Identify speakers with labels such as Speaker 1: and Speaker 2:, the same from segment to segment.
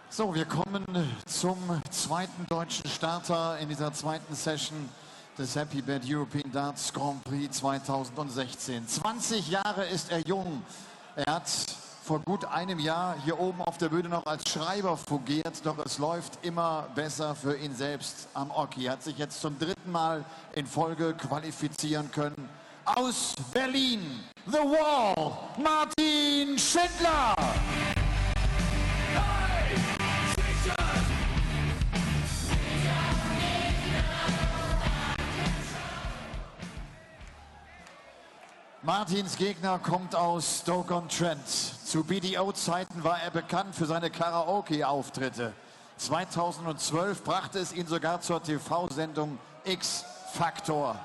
Speaker 1: So, wir kommen zum zweiten deutschen Starter in dieser zweiten Session des Happy Bad European Darts Grand Prix 2016. 20 Jahre ist er jung. Er hat vor gut einem Jahr hier oben auf der Bühne noch als Schreiber fungiert, doch es läuft immer besser für ihn selbst am Oki. Er hat sich jetzt zum dritten Mal in Folge qualifizieren können. Aus Berlin, The Wall, Martin Schindler! Martins Gegner kommt aus Stoke-on-Trent. Zu BDO-Zeiten war er bekannt für seine Karaoke-Auftritte. 2012 brachte es ihn sogar zur TV-Sendung X-Factor.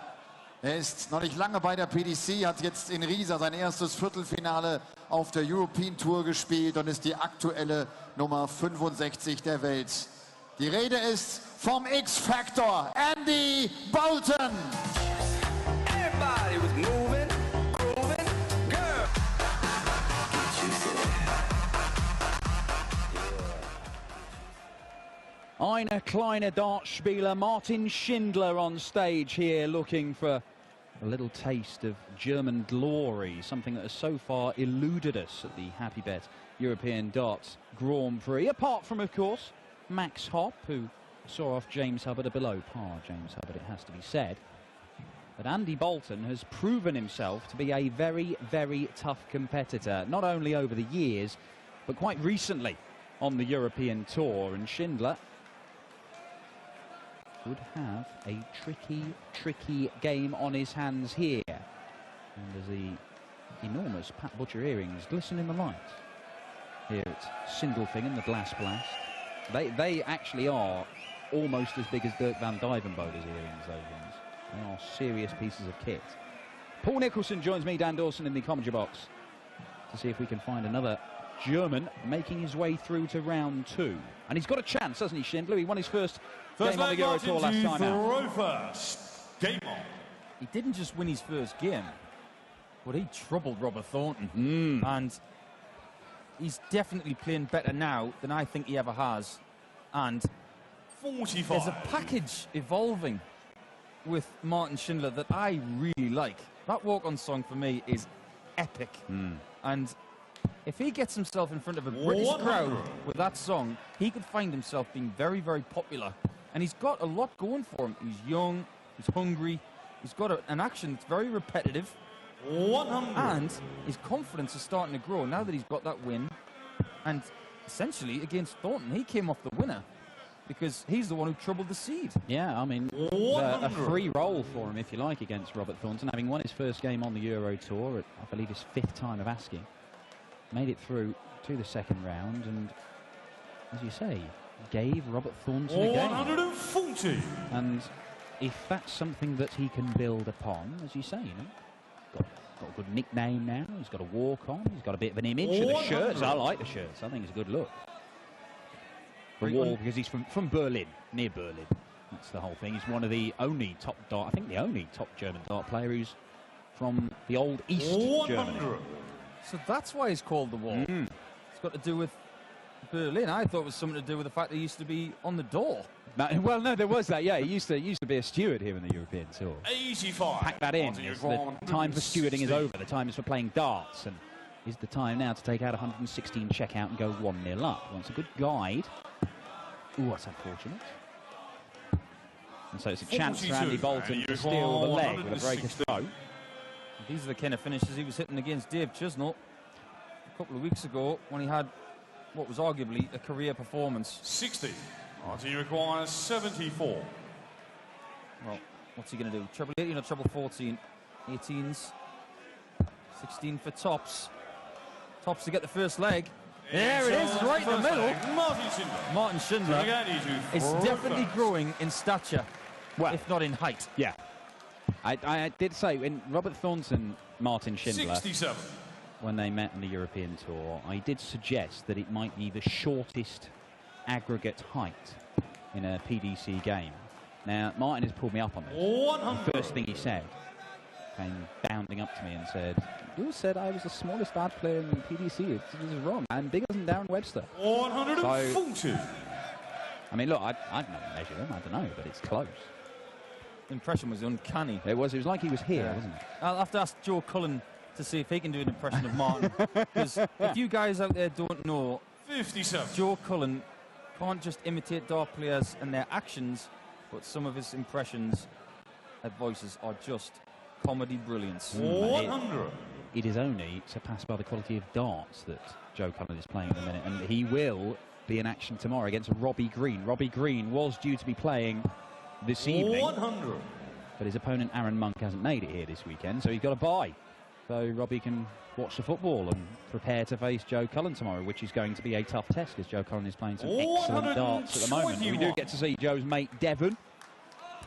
Speaker 1: Er ist noch nicht lange bei der PDC, hat jetzt in Riesa sein erstes Viertelfinale auf der European Tour gespielt und ist die aktuelle Nummer 65 der Welt. Die Rede ist vom X-Factor, Andy Boulton.
Speaker 2: Everybody was moving.
Speaker 3: Eine kleine Dartspieler, Martin Schindler on stage here, looking for a little taste of German glory, something that has so far eluded us at the Happy Bet European Darts Grand Prix, apart from, of course, Max Hopp, who saw off James Hubbard, a below par James Hubbard, it has to be said. But Andy Boulton has proven himself to be a very, very tough competitor, not only over the years, but quite recently on the European Tour. And Schindler would have a tricky game on his hands here. And as the enormous Pat Butcher earrings glisten in the light. Here it's Sindelfingen, the glass blast. They actually are almost as big as Dirk van Dijvenbode's earrings, those ones. They are serious pieces of kit. Paul Nicholson joins me, Dan Dawson, in the commentary box to see if we can find another German making his way through to round two. And he's got a chance, hasn't he, Schindler? He won his first game on the Euro Tour last time out.
Speaker 4: First. Game on.
Speaker 5: He didn't just win his first game, but he troubled Robert Thornton. And he's definitely playing better now than I think he ever has. And
Speaker 4: 45.
Speaker 5: there's a package evolving with Martin Schindler that I really like. That walk-on song for me is epic. And if he gets himself in front of a British crowd with that song, he could find himself being very, very popular. And he's got a lot going for him. He's young, he's hungry, he's got an action that's very repetitive.
Speaker 4: 100.
Speaker 5: And his confidence is starting to grow now that he's got that win. And essentially, against Thornton, he came off the winner because he's the one who troubled the seed.
Speaker 3: Yeah, I mean, a free roll for him, if you like, against Robert Thornton, having won his first game on the Euro Tour at, I believe, his 5th time of asking. Made it through to the second round and, as you say, gave Robert Thornton a game.
Speaker 4: 140.
Speaker 3: And if that's something that he can build upon, as you say, you know, got a good nickname now, he's got a walk on, he's got a bit of an image. The shirts, I like the shirts, I think it's a good look. The wall, because he's from Berlin, near Berlin. That's the whole thing. He's one of the only top dart, I think the only top German dart player who's from the old East Germany.
Speaker 5: So that's why he's called the Wall. It's got to do with Berlin. I thought it was something to do with the fact that he used to be on the door.
Speaker 3: Well, no, there was that. Yeah, he used to be a steward here in the European Tour.
Speaker 4: 85.
Speaker 3: Pack that in. The time for stewarding is over. The time is for playing darts, and is the time now to take out 116 checkout and go 1-0 up. Wants a good guide. Ooh, that's unfortunate. And so it's a chance for Andy Boulton to steal the leg with a breaker's throw.
Speaker 5: These are the kind of finishes he was hitting against Dave Chisnell a couple of weeks ago when he had what was arguably a career performance.
Speaker 4: 60. Martin requires 74.
Speaker 5: Well, what's he going to do? Treble 18 or treble 14? 18s. 16 for Tops. Tops to get the first leg. There it is, right in the middle. Martin Schindler is definitely growing in stature, well, if not in height.
Speaker 3: Yeah. I did say, when Robert Thornton, Martin Schindler,
Speaker 4: 67.
Speaker 3: when they met on the European Tour, I did suggest that it might be the shortest aggregate height in a PDC game. Now, Martin has pulled me up on this.
Speaker 4: 100.
Speaker 3: The first thing he said came bounding up to me and said, "You said I was the smallest dart player in PDC. This is wrong. I'm bigger than Darren Webster."
Speaker 4: 140.
Speaker 3: So, I mean, look, I've not measured him. I don't know, but it's close.
Speaker 5: The impression was uncanny.
Speaker 3: It was like he was here, wasn't it?
Speaker 5: I'll have to ask Joe Cullen to see if he can do an impression of Martin. Because if you guys out there don't know,
Speaker 4: 57.
Speaker 5: Joe Cullen can't just imitate dart players and their actions, but some of his impressions and voices are just comedy brilliance.
Speaker 4: 100.
Speaker 3: It is only surpassed by the quality of darts that Joe Cullen is playing at the minute, and he will be in action tomorrow against Robbie Green. Robbie Green was due to be playing this evening,
Speaker 4: 100.
Speaker 3: but his opponent Aaron Monk hasn't made it here this weekend, so he's got a bye. So Robbie can watch the football and prepare to face Joe Cullen tomorrow, which is going to be a tough test because Joe Cullen is playing some excellent darts at the moment. We do get to see Joe's mate Devon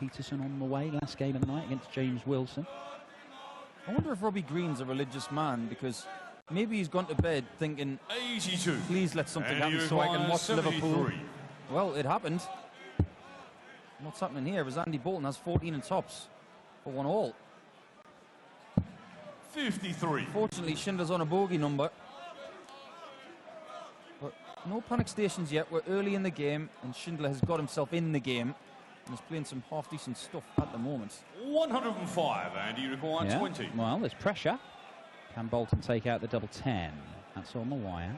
Speaker 3: Peterson on the way last game of the night against James Wilson.
Speaker 5: I wonder if Robbie Green's a religious man, because maybe he's gone to bed thinking,
Speaker 4: 82.
Speaker 5: please let something
Speaker 4: And
Speaker 5: happen
Speaker 4: you
Speaker 5: so I can
Speaker 4: require
Speaker 5: watch
Speaker 4: 73.
Speaker 5: Liverpool. Well, it happened. What's happening here is Andy Boulton has 14 in tops for 1-all.
Speaker 4: 53.
Speaker 5: Fortunately, Schindler's on a bogey number. But no panic stations yet. We're early in the game, and Schindler has got himself in the game and is playing some half-decent stuff at the moment.
Speaker 4: 105, and you require 20.
Speaker 3: Well, there's pressure. Can Boulton take out the double 10? That's on the wire.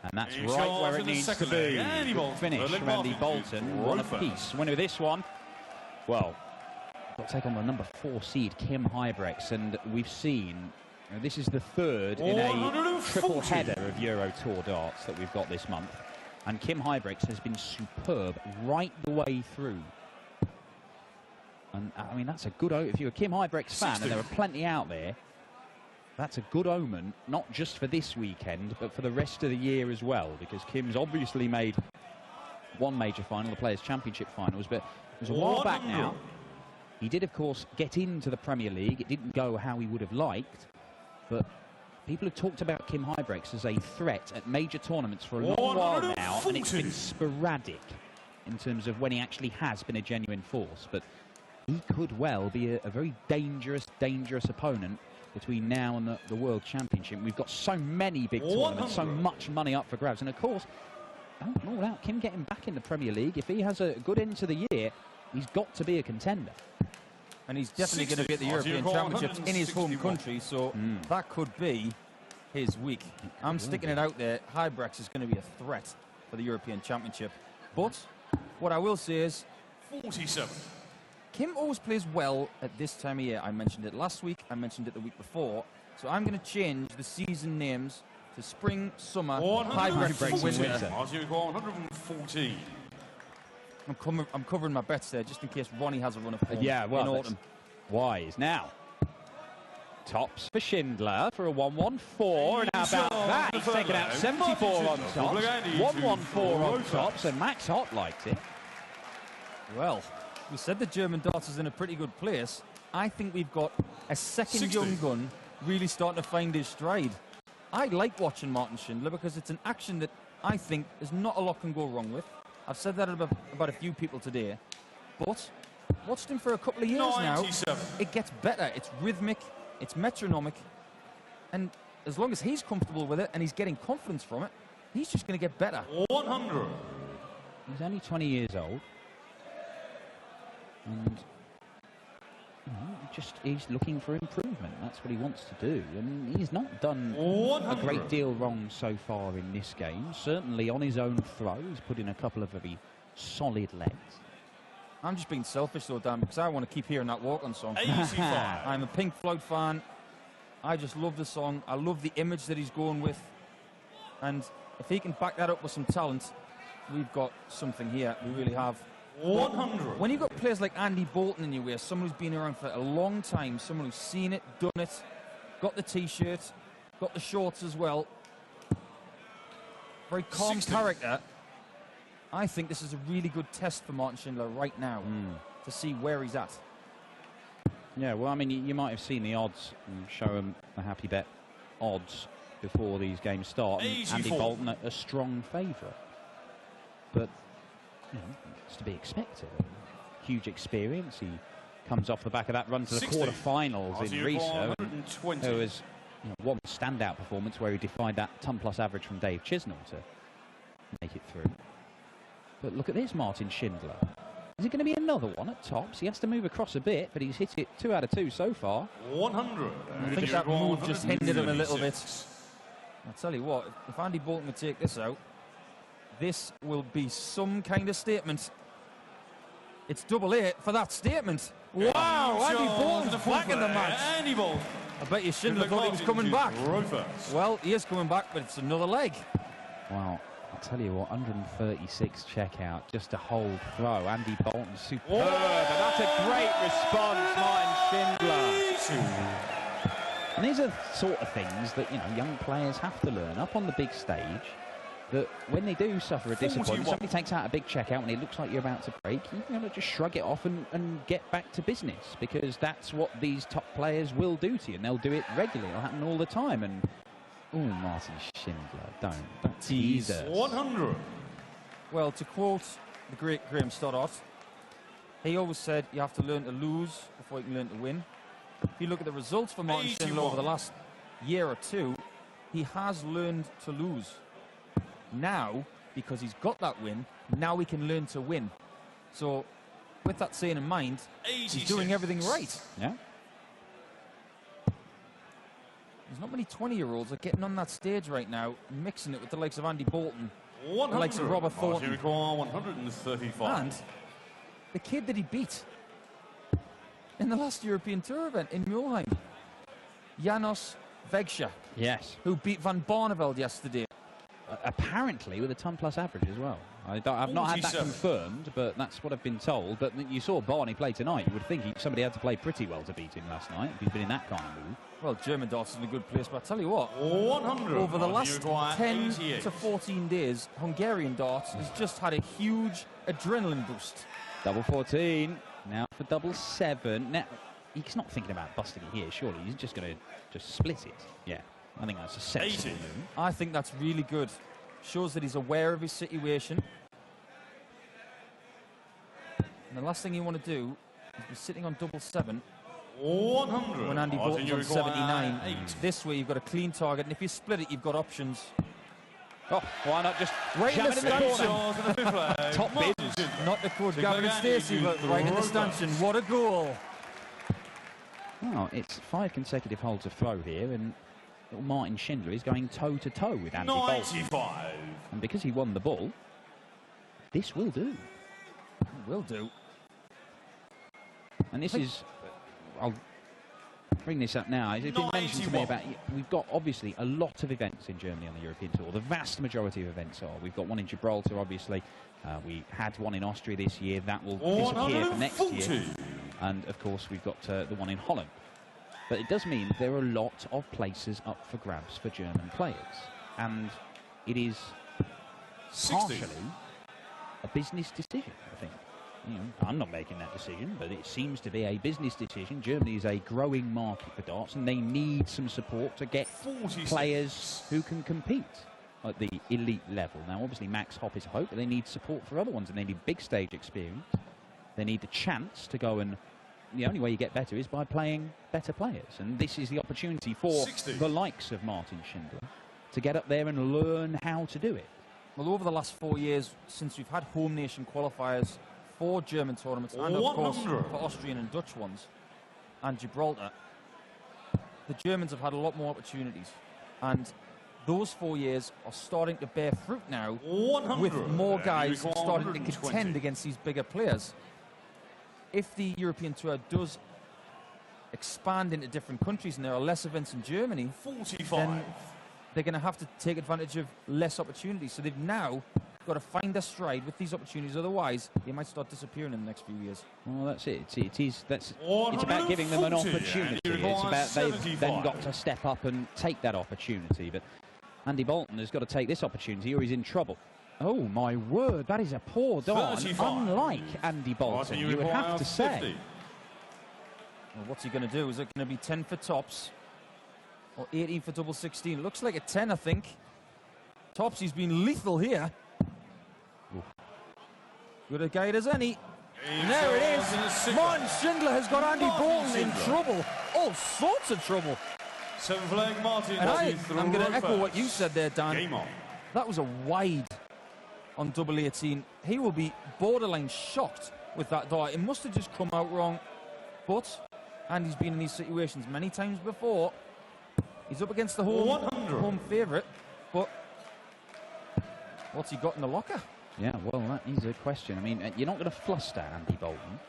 Speaker 3: And that's
Speaker 4: In
Speaker 3: right
Speaker 4: charge
Speaker 3: where
Speaker 4: in
Speaker 3: it
Speaker 4: the
Speaker 3: needs to
Speaker 4: second
Speaker 3: be.
Speaker 4: leg, Andy
Speaker 3: Good
Speaker 4: Boulton.
Speaker 3: finish
Speaker 4: Berlin
Speaker 3: from Andy
Speaker 4: Martin,
Speaker 3: Boulton. One
Speaker 4: Rofer.
Speaker 3: apiece. Winner of this one. Well, got to take on the number 4 seed, Kim Huybrechts, and we've seen, this is the third in a
Speaker 4: 140.
Speaker 3: triple header of Euro Tour darts that we've got this month. And Kim Huybrechts has been superb right the way through. And I mean, that's a good if you're a Kim Huybrechts fan,
Speaker 4: 60.
Speaker 3: and there are plenty out there, that's a good omen, not just for this weekend, but for the rest of the year as well, because Kim's obviously made one major final, the Players' Championship finals, but it was a while back now. He did, of course, get into the Premier League. It didn't go how he would have liked, but people have talked about Kim Huybrechts as a threat at major tournaments for a long while now, and it's been sporadic in terms of when he actually has been a genuine force. But he could well be a very dangerous opponent between now and the World Championship. We've got so many big tournaments, so much money up for grabs. And of course, don't rule out Kim getting back in the Premier League. If he has a good end to the year, he's got to be a contender.
Speaker 5: And he's definitely going to be at the European Championships in his home country, so that could be his week. I'm sticking it out there. Huybrechts is going to be a threat for the European Championship. But what I will say is,
Speaker 4: 47.
Speaker 5: Kim always plays well at this time of year. I mentioned it last week, I mentioned it the week before. So I'm going to change the season names to spring, summer, Huybrechts, winter.
Speaker 4: 114.
Speaker 5: I'm covering my bets there just in case Ronnie has a run of form in autumn.
Speaker 3: Wise. Now, tops for Schindler for a 114. And how about that? He's taken out 74 on tops. 114 on tops, and Max Hott liked it.
Speaker 5: Well, we said the German darts is in a pretty good place. I think we've got a second
Speaker 4: 60.
Speaker 5: young gun really starting to find his stride. I like watching Martin Schindler because it's an action that I think is not a lot can go wrong with. I've said that about a few people today. But watched him for a couple of years
Speaker 4: 97.
Speaker 5: now. It gets better. It's rhythmic. It's metronomic. And as long as he's comfortable with it and he's getting confidence from it, he's just going to get better.
Speaker 4: 100.
Speaker 3: He's only 20 years old. And he's looking for improvement. That's what he wants to do. And he's not done
Speaker 4: 100.
Speaker 3: a great deal wrong so far in this game. Certainly on his own throw, he's put in a couple of very solid legs.
Speaker 5: I'm just being selfish though, Dan, because I want to keep hearing that walk-on song.
Speaker 4: 85.
Speaker 5: I'm a Pink Floyd fan. I just love the song. I love the image that he's going with. And if he can back that up with some talent, we've got something here. We really have.
Speaker 4: 100.
Speaker 5: When you've got players like Andy Boulton in your way, someone who's been around for a long time, someone who's seen it, done it, got the T-shirt, got the shorts as well, very calm
Speaker 4: 60.
Speaker 5: character, I think this is a really good test for Martin Schindler right now to see where he's at.
Speaker 3: Yeah, well, I mean, you might have seen the odds and show them the happy bet odds before these games start. And Andy Boulton a strong favourite. But, you know, it's to be expected. Huge experience. He comes off the back of that run to the
Speaker 4: 60.
Speaker 3: quarterfinals in
Speaker 4: Aussie
Speaker 3: Riso.
Speaker 4: 120.
Speaker 3: There was one standout performance where he defied that ton-plus average from Dave Chisnall to make it through. But look at this, Martin Schindler. Is it going to be another one at tops? He has to move across a bit, but he's hit it 2 out of 2 so far.
Speaker 4: 100.
Speaker 5: I think that move just hindered him a little bit. I'll tell you what, if Andy Boulton would take this out, this will be some kind of statement. It's double 8 for that statement. Wow, Andy Boulton's back in the match.
Speaker 4: Andy Boulton.
Speaker 5: I bet you Schindler thought he was coming back.
Speaker 4: Rovers.
Speaker 5: Well, he is coming back, but it's another leg.
Speaker 3: Wow, I'll tell you what, 136 checkout, just a hold throw. Andy Boulton, superb, and that's a great response, Martin Schindler. And these are the sort of things that, young players have to learn up on the big stage, that when they do suffer a disappointment, somebody takes out a big checkout and it looks like you're about to break, you just shrug it off and get back to business, because that's what these top players will do to you, and they'll do it regularly. It'll happen all the time. And oh, Martin Schindler, don't tease us.
Speaker 4: 100.
Speaker 5: Well, to quote the great Graham Stoddart, he always said you have to learn to lose before you can learn to win. If you look at the results for Martin Schindler over the last year or two, he has learned to lose. Now, because he's got that win, now he can learn to win. So, with that saying in mind,
Speaker 4: 86.
Speaker 5: he's doing everything right.
Speaker 3: Yeah.
Speaker 5: There's not many 20-year-olds that are getting on that stage right now, mixing it with the likes of Andy Boulton,
Speaker 4: 100.
Speaker 5: the likes of Robert Thornton.
Speaker 4: 135.
Speaker 5: And the kid that he beat in the last European Tour event in Mulheim, Janos Vegsha,
Speaker 3: Yes.
Speaker 5: who beat Van Barneveld yesterday.
Speaker 3: Apparently with a ton-plus average as well. I've not had that
Speaker 4: 47.
Speaker 3: confirmed, but that's what I've been told. But you saw Barney play tonight. You would think somebody had to play pretty well to beat him last night, if he's been in that kind of mood.
Speaker 5: Well, German darts is in a good place, but I tell you what,
Speaker 4: 100.
Speaker 5: over the last 10
Speaker 4: 88.
Speaker 5: to 14 days, Hungarian darts has just had a huge adrenaline boost.
Speaker 3: Double 14. Now for double 7. Now, he's not thinking about busting it here, surely. He's just going to just split it. Yeah, I think that's a sensible
Speaker 4: 80.
Speaker 3: move.
Speaker 5: I think that's really good. Shows that he's aware of his situation. And the last thing you want to do is be sitting on double 7
Speaker 4: 100.
Speaker 5: when Andy Boulton's on 79.
Speaker 4: 8.
Speaker 5: This way you've got a clean target, and if you split it, you've got options.
Speaker 3: Oh, why not just
Speaker 5: Right in
Speaker 3: jam
Speaker 5: the
Speaker 3: it in the corner?
Speaker 5: stanchion.
Speaker 4: Shaw's and a fifth leg.
Speaker 3: Top
Speaker 4: Martin
Speaker 3: bins.
Speaker 4: Schindler.
Speaker 5: Not to quote
Speaker 4: Big
Speaker 5: Gavin
Speaker 4: leg
Speaker 5: and
Speaker 4: Andy
Speaker 5: Stacey,
Speaker 4: to
Speaker 5: but right in the
Speaker 4: Rovers.
Speaker 5: stanchion. What a goal!
Speaker 3: Well, it's 5 consecutive holds of throw here, and little Martin Schindler is going toe-to-toe with Andy Boulton.
Speaker 4: 95.
Speaker 3: And because he won the ball, this will do.
Speaker 5: Will do.
Speaker 3: And this is, I'll bring this up now. It's been mentioned to me
Speaker 4: 91.
Speaker 3: about, we've got obviously a lot of events in Germany on the European Tour. The vast majority of events are. We've got one in Gibraltar, obviously. We had one in Austria this year. That will disappear for next year.
Speaker 4: 140.
Speaker 3: And of course, we've got the one in Holland. But it does mean there are a lot of places up for grabs for German players. And it is
Speaker 4: 60.
Speaker 3: partially a business decision, I think. I'm not making that decision, but it seems to be a business decision. Germany is a growing market for darts, and they need some support to get
Speaker 4: 46.
Speaker 3: players who can compete at the elite level. Now, obviously, Max Hopp is a hope, but they need support for other ones, and they need big stage experience. They need the chance to go, and the only way you get better is by playing better players. And this is the opportunity for
Speaker 4: 60.
Speaker 3: the likes of Martin Schindler to get up there and learn how to do it.
Speaker 5: Well, over the last 4 years, since we've had home nation qualifiers for German tournaments, and of course
Speaker 4: 100.
Speaker 5: for Austrian and Dutch ones, and Gibraltar, the Germans have had a lot more opportunities. And those 4 years are starting to bear fruit now,
Speaker 4: 100.
Speaker 5: with more guys
Speaker 4: Unicorn
Speaker 5: starting to
Speaker 4: 120.
Speaker 5: contend against these bigger players. If the European Tour does expand into different countries and there are less events in Germany,
Speaker 4: 45.
Speaker 5: then they're going to have to take advantage of less opportunities. So they've now got to find their stride with these opportunities. Otherwise, they might start disappearing in the next few years.
Speaker 3: Well, that's it. It's about giving them an
Speaker 4: 140,
Speaker 3: opportunity.
Speaker 4: and
Speaker 3: It's about they've
Speaker 4: 75.
Speaker 3: then got to step up and take that opportunity. But Andy Boulton has got to take this opportunity or he's in trouble. Oh, my word, that is a poor dart.
Speaker 4: 35.
Speaker 3: Unlike Andy Boulton, you would have to say.
Speaker 4: 50.
Speaker 5: Well, what's he going to do? Is it going to be 10 for tops or 18 for double 16? Looks like a 10, I think. Tops, he's been lethal here. Good a guide as any. And there it is. Martin Schindler has got Andy Boulton in trouble. All sorts of trouble.
Speaker 4: 7 flag Martin.
Speaker 5: And I'm going to echo what you said there, Dan.
Speaker 4: Game on.
Speaker 5: That was a wide on double 18. He will be borderline shocked with that dart. It must have just come out wrong. But Andy's been in these situations many times before. He's up against the home favourite. But what's he got in the locker?
Speaker 3: Yeah, well, that is a question. I mean, you're not going to fluster Andy Boulton.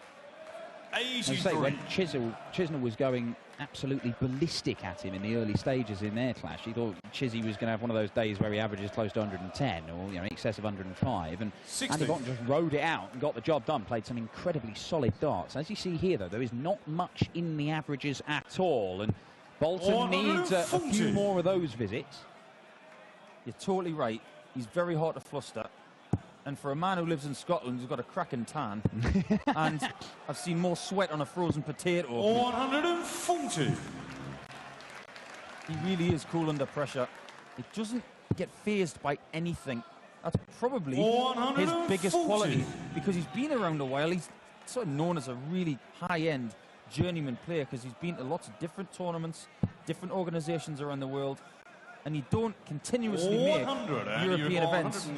Speaker 4: 83.
Speaker 3: I say, when Chisnell was going absolutely ballistic at him in the early stages in their clash, he thought Chizzy was going to have one of those days where he averages close to 110 or, you know, excess of 105. And
Speaker 4: 60.
Speaker 3: Andy Boulton just rode it out and got the job done, played some incredibly solid darts. As you see here, though, there is not much in the averages at all. And Boulton needs a few more of those visits.
Speaker 5: You're totally right. He's very hard to fluster. And for a man who lives in Scotland who's got a cracking tan, and I've seen more sweat on a frozen potato.
Speaker 4: 140.
Speaker 5: He really is cool under pressure. He doesn't get fazed by anything. That's probably his biggest quality, because he's been around a while. He's sort of known as a really high-end journeyman player because he's been to lots of different tournaments, different organisations around the world. And you don't continuously make European events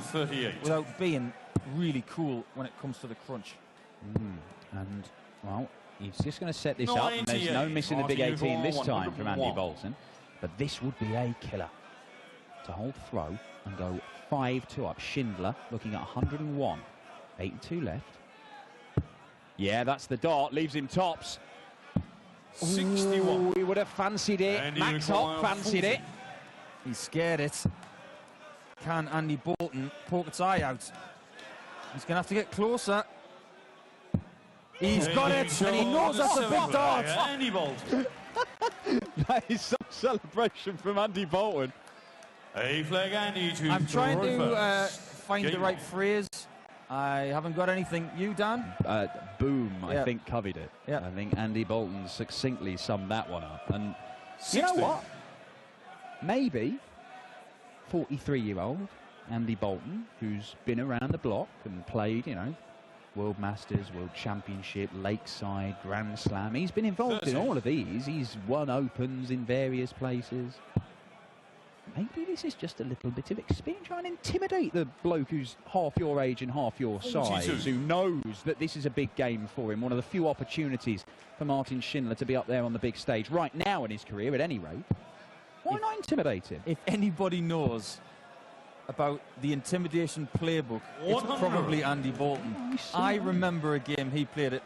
Speaker 5: without being really cool when it comes to the crunch.
Speaker 3: And, well, he's just going to set this up. And there's no missing the big 18 this time from Andy Boulton. But this would be a killer. To hold throw and go 5-2 up. Schindler looking at 101. 8-2 left. Yeah, that's the dart. Leaves him tops.
Speaker 4: 61.
Speaker 3: Ooh, he would have fancied it.
Speaker 4: And
Speaker 3: Max Hopp fancied it.
Speaker 5: He scared it. Can Andy Boulton poke its eye out? He's going to have to get closer. He's got it, and he knows that's a big dart.
Speaker 4: Andy Boulton.
Speaker 3: That is some celebration from Andy Boulton.
Speaker 4: A flag Andy to
Speaker 5: I'm trying to
Speaker 4: first.
Speaker 5: find the
Speaker 4: Game
Speaker 5: right
Speaker 4: on.
Speaker 5: phrase. I haven't got anything. You, Dan?
Speaker 3: Boom,
Speaker 5: Yeah.
Speaker 3: I think, covered it.
Speaker 5: Yeah.
Speaker 3: I think Andy Boulton succinctly summed that one up. And
Speaker 4: 60.
Speaker 3: you know what? Maybe 43-year-old Andy Boulton, who's been around the block and played, you know, World Masters, World Championship, Lakeside, Grand Slam. He's been involved in all of these. He's won Opens in various places. Maybe this is just a little bit of experience, trying to intimidate the bloke who's half your age and half your size,
Speaker 4: 42.
Speaker 3: who knows that this is a big game for him, one of the few opportunities for Martin Schindler to be up there on the big stage right now in his career, at any rate. Why not intimidate him?
Speaker 5: If anybody knows about the intimidation playbook, it's probably Andy Boulton. I remember a game he played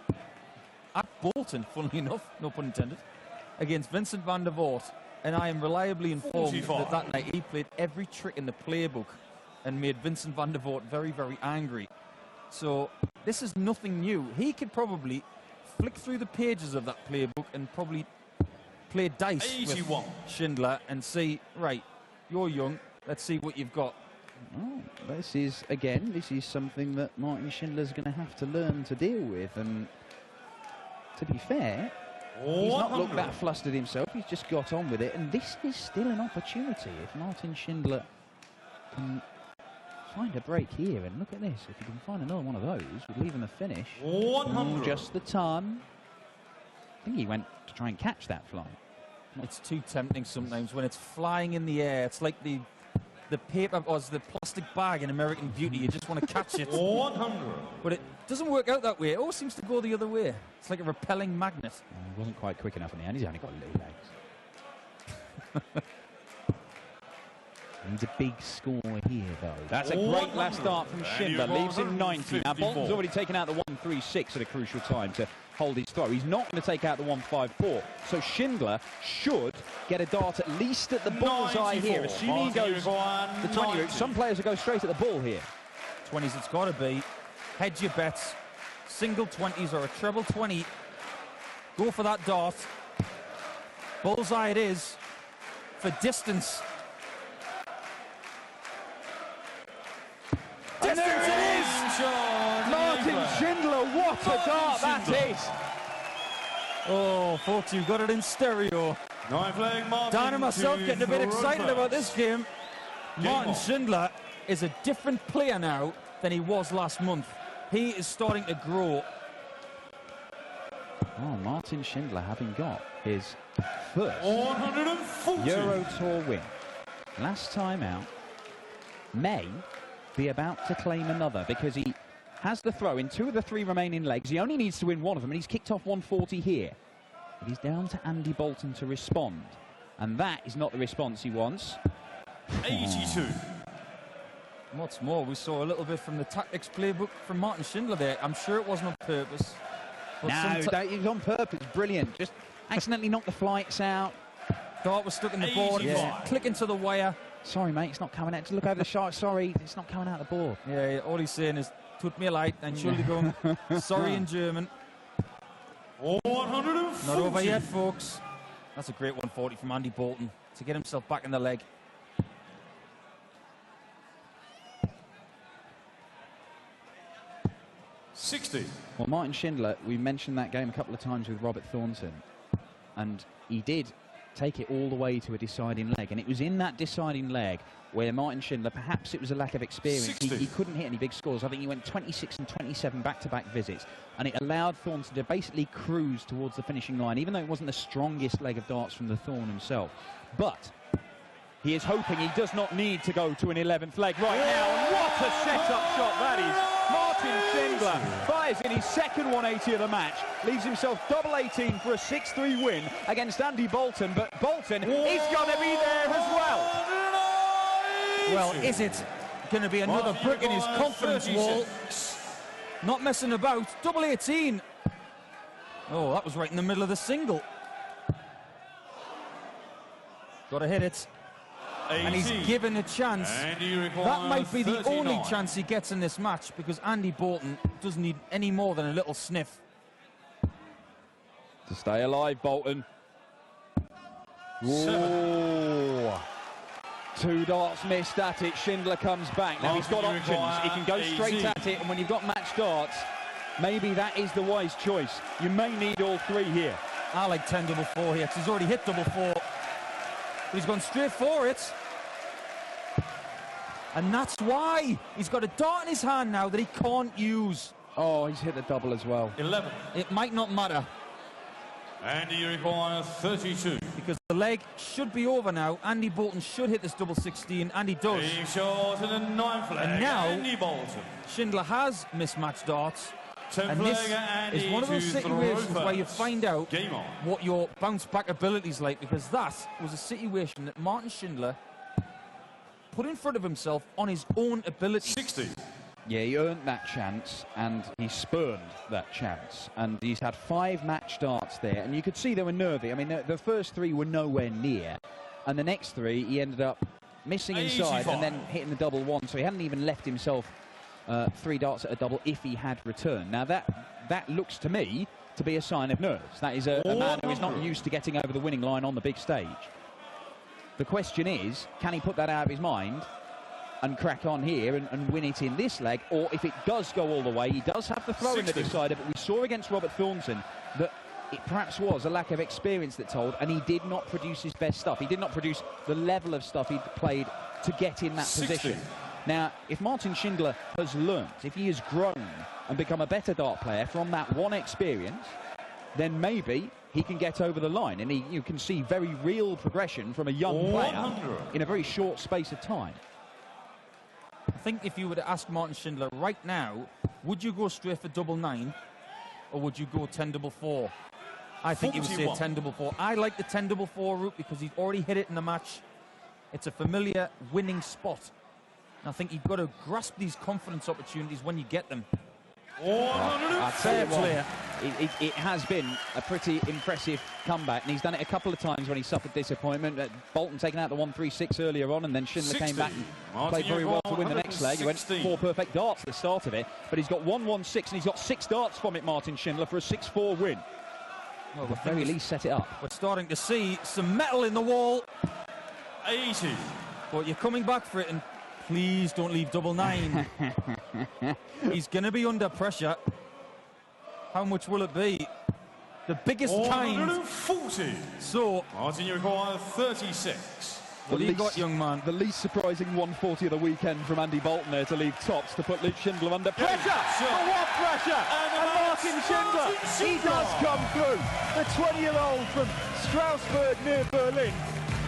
Speaker 5: at Boulton, funnily enough, no pun intended, against Vincent van der Voort. And I am reliably informed that night he played every trick in the playbook and made Vincent van der Voort very, very angry. So this is nothing new. He could probably flick through the pages of that playbook and probably play dice
Speaker 4: 81.
Speaker 5: with Schindler and see, right, you're young, let's see what you've got.
Speaker 3: Oh, this is something that Martin Schindler's going to have to learn to deal with. And to be fair, he's not looked that flustered himself. He's just got on with it. And this is still an opportunity. If Martin Schindler can find a break here, and look at this, if he can find another one of those, would leave him a finish.
Speaker 4: 100.
Speaker 3: Just the time. I think he went to try and catch that fly.
Speaker 5: It's too tempting sometimes when it's flying in the air. It's like the paper or the plastic bag in American Beauty. You just want to catch it.
Speaker 4: 100.
Speaker 5: But it doesn't work out that way. It always seems to go the other way. It's like a repelling magnet.
Speaker 3: He wasn't quite quick enough in the end. He's only got little legs. Needs a big score here, though. That's a great last start from Schindler. Leaves him 90. Now, Bolton's already taken out the 136 at a crucial time to hold his throw. He's not going to take out the 154. So Schindler should get a dart at least at the bullseye here. Assuming he goes the 20 route. Some players will go straight at the ball here.
Speaker 5: 20s it's got to be. Hedge your bets. Single 20s or a treble 20. Go for that dart. Bullseye it is. For distance. Distance it is!
Speaker 3: Martin Schindler, what a dart that is!
Speaker 5: Oh, folks, you've got it in stereo.
Speaker 4: 9 flag Martin.
Speaker 5: Dan and myself getting a bit excited about this game. Martin
Speaker 4: on.
Speaker 5: Schindler is a different player now than he was last month. He is starting to grow.
Speaker 3: Oh, Martin Schindler having got his first
Speaker 4: 140.
Speaker 3: Euro Tour win. Last time out, may be about to claim another because he has the throw in 2 of the 3 remaining legs. He only needs to win 1 of them, and he's kicked off 140 here. But he's down to Andy Boulton to respond, and that is not the response he wants.
Speaker 4: 82.
Speaker 5: What's more, we saw a little bit from the tactics playbook from Martin Schindler there. I'm sure it wasn't on purpose.
Speaker 3: No, it was on purpose. Brilliant. Just accidentally knocked the flights out.
Speaker 5: Dart was stuck in the board.
Speaker 4: Yeah.
Speaker 5: Clicking to the wire.
Speaker 3: Sorry, mate, it's not coming out. Just look over the shot. Sorry, it's not coming out the board.
Speaker 5: Yeah, all he's saying is, tut mir leid, Entschuldigung. Sorry in German.
Speaker 4: 140.
Speaker 5: Not over yet, folks. That's a great 140 from Andy Boulton to get himself back in the leg.
Speaker 4: $60.
Speaker 3: Well, Martin Schindler, we mentioned that game a couple of times with Robert Thornton, and he did take it all the way to a deciding leg, and it was in that deciding leg where Martin Schindler, perhaps it was a lack of experience, he couldn't hit any big scores. I think he went 26 and 27 back-to-back visits, and it allowed Thornton to basically cruise towards the finishing line, even though it wasn't the strongest leg of darts from the Thorn himself. But he is hoping he does not need to go to an 11th leg right now, and what a set-up shot that is. Martin Schindler fires in his second 180 of the match, leaves himself double 18 for a 6-3 win against Andy Boulton, but Boulton is going to be there as well.
Speaker 5: Well, is it going to be another brick in his confidence wall? Not messing about, double 18. Oh, that was right in the middle of the single. Got to hit it.
Speaker 4: 80.
Speaker 5: And he's given a chance. That might be the only chance he gets in this match, because Andy Boulton doesn't need any more than a little sniff.
Speaker 3: To stay alive, Boulton. Whoa. 2 darts missed at it. Schindler comes back. Now he's got options. He can go straight at it, and when you've got match darts, maybe that is the wise choice. You may need all 3 here.
Speaker 5: I like 10 double 4 here, because he's already hit double 4. But he's gone straight for it. And that's why he's got a dart in his hand now that he can't use.
Speaker 3: Oh, he's hit the double as well.
Speaker 4: 11.
Speaker 5: It might not matter,
Speaker 4: And you require 32.
Speaker 5: because the leg should be over now. Andy Boulton should hit this double 16, and he does.
Speaker 4: Being short in the 9th leg.
Speaker 5: And now,
Speaker 4: Andy Boulton.
Speaker 5: Schindler has mismatched darts.
Speaker 4: 10th
Speaker 5: And this
Speaker 4: leg, Andy
Speaker 5: is one of those
Speaker 4: to
Speaker 5: situations
Speaker 4: throw
Speaker 5: where you
Speaker 4: first.
Speaker 5: find out
Speaker 4: Game on.
Speaker 5: what your bounce back ability is like, because that was a situation that Martin Schindler put in front of himself on his own ability.
Speaker 4: 60.
Speaker 3: Yeah, he earned that chance, and he spurned that chance. And he's had 5 match darts there, and you could see they were nervy. I mean, the first 3 were nowhere near, and the next 3 he ended up missing inside
Speaker 4: 85.
Speaker 3: and then hitting the double 1, so he hadn't even left himself 3 darts at a double if he had returned. Now that looks to me to be a sign of nerves. That is a man who is not used to getting over the winning line on the big stage. The question is, can he put that out of his mind and crack on here and win it in this leg? Or if it does go all the way, he does have the throw in the decider, but we saw against Robert Thornton that it perhaps was a lack of experience that told, and he did not produce his best stuff. He did not produce the level of stuff he'd played to get in that
Speaker 4: 60.
Speaker 3: position. Now, if Martin Schindler has learnt, if he has grown and become a better dart player from that one experience, then maybe he can get over the line, and you can see very real progression from a young player
Speaker 4: 100.
Speaker 3: in a very short space of time.
Speaker 5: I think if you were to ask Martin Schindler right now, would you go straight for double 9, or would you go 10 double 4? I think he would say
Speaker 4: 41.
Speaker 5: 10 double 4. I like the 10 double 4 route because he's already hit it in the match. It's a familiar winning spot. And I think you've got to grasp these confidence opportunities when you get them.
Speaker 4: 100.
Speaker 3: I'd say it has been a pretty impressive comeback, and he's done it a couple of times when he suffered disappointment. Boulton taking out the 136 earlier on, and then Schindler
Speaker 4: 60.
Speaker 3: came back and
Speaker 4: Martin,
Speaker 3: played very well to win the
Speaker 4: 116.
Speaker 3: next leg. He went 4 perfect darts at the start of it, but he's got 116, and he's got 6 darts from it, Martin Schindler, for a 6-4 win.
Speaker 5: Well,
Speaker 3: At the very least, set it up.
Speaker 5: We're starting to see some metal in the wall,
Speaker 4: 80.
Speaker 5: but you're coming back for it, and please don't leave double 9. He's going to be under pressure. How much will it be? The biggest kind.
Speaker 4: 140.
Speaker 5: So,
Speaker 4: Martin, you require 36.
Speaker 5: what do you got, young man?
Speaker 3: The least surprising 140 of the weekend from Andy Boulton there to leave tops to put Luke Schindler under pressure.
Speaker 4: Sure.
Speaker 3: What pressure?
Speaker 4: And the
Speaker 3: And
Speaker 4: man
Speaker 2: Martin Schindler, he does come through. The 20-year-old from Strasbourg near Berlin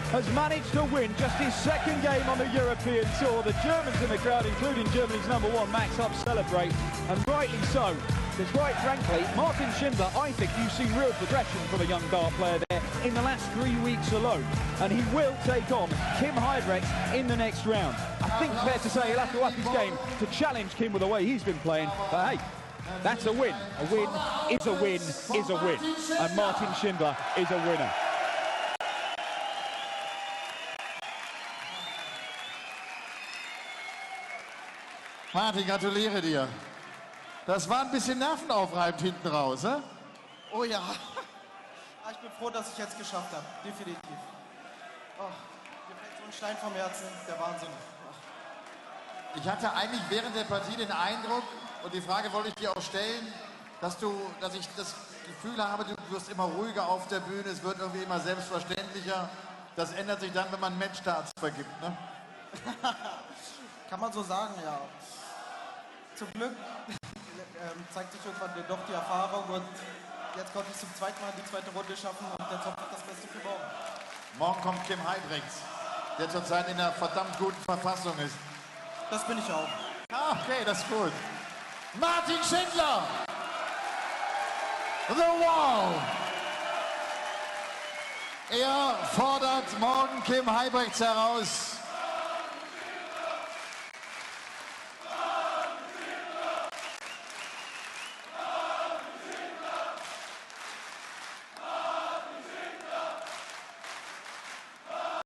Speaker 2: has managed to win just his second game on the European Tour. The Germans in the crowd, including Germany's #1, Max Hupp, celebrate, and rightly so. Because quite frankly, Martin Schindler, I think you've seen real progression from a young dart player there in the last 3 weeks alone. And he will take on Kim Heidrechts in the next round. I think fair to say he'll have to up his game to challenge Kim with the way he's been playing. But hey, that's a win. A win is a win is a win. And Martin Schindler is a winner.
Speaker 1: Martin, gratuliere dir. Das war ein bisschen nervenaufreibend hinten raus, hä?
Speaker 6: Oh ja. Ich bin froh, dass ich jetzt geschafft habe. Definitiv. Oh, mir fällt so ein Stein vom Herzen. Der Wahnsinn.
Speaker 1: Ich hatte eigentlich während der Partie den Eindruck, und die Frage wollte ich dir auch stellen, dass ich das Gefühl habe, du wirst immer ruhiger auf der Bühne, es wird irgendwie immer selbstverständlicher. Das ändert sich dann, wenn man Matchstarts vergibt, ne?
Speaker 6: Kann man so sagen, ja. Zum Glück zeigt sich irgendwann doch die Erfahrung und jetzt konnte ich zum zweiten Mal die zweite Runde schaffen und jetzt hoffe ich das Beste für morgen.
Speaker 1: Morgen kommt Kim Heidrechts, der zurzeit in einer verdammt guten Verfassung ist.
Speaker 6: Das bin ich auch.
Speaker 1: Ah, okay, das ist gut. Martin Schindler! The Wall! Er fordert morgen Kim Heidrechts heraus.